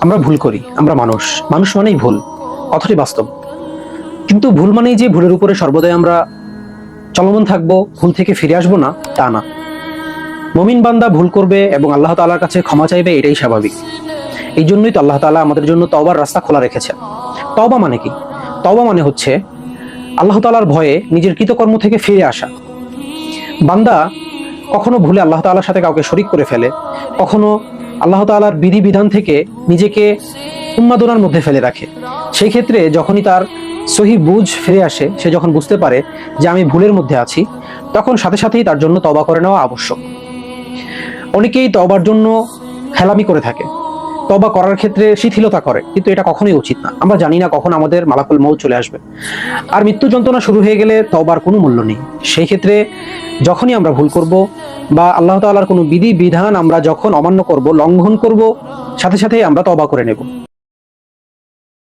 আমরা ভুল করি, আমরা মানুষ, মানুষ মানেই ভুল, কথাটি বাস্তব। কিন্তু ভুল মানেই যে ভুলের উপরে সর্বদাই আমরা চলমান থাকবো, ভুল থেকে ফিরে আসবো না, তা না। মুমিন বান্দা ভুল করবে এবং আল্লাহ তাআলার কাছে ক্ষমা চাইবে, এটাই স্বাভাবিক। এই জন্যই তো আল্লাহ তাআলা আমাদের জন্য তওবার রাস্তা খোলা রেখেছেন। তওবা মানে কি? তওবা মানে হচ্ছে আল্লাহ তাআলার ভয়ে নিজের কৃতকর্ম থেকে ফিরে আসা। বান্দা কখনো ভুলে আল্লাহ তাআলার সাথে কাউকে শরীক করে ফেলে, কখনো আল্লাহ তাআলার বিধিবিধান থেকে নিজেকে উন্মাদনার মধ্যে ফেলে রাখে। সেই ক্ষেত্রে যখনই তার সহি বুঝ ফিরে আসে, সে যখন বুঝতে পারে যে আমি ভুলের মধ্যে আছি, তখন সাথে সাথেই তার জন্য তওবা করে নেওয়া আবশ্যক। অনেকেই তওবার জন্য হেলামি করে থাকে, তওবা করার ক্ষেত্রে শিথিলতা করে, কিন্তু এটা কখনোই উচিত না। আমরা জানি না কখন আমাদের মালাকুল মউত চলে আসবে, আর মৃত্যু যন্ত্রণা শুরু হয়ে গেলে তওবার কোনো মূল্য নেই। সেই ক্ষেত্রে যখনই আমরা ভুল করব বা আল্লাহ তাআলার কোনো বিধি বিধান আমরা যখন অমান্য করব, লঙ্ঘন করব, সাথে সাথে আমরা তওবা করে নেব।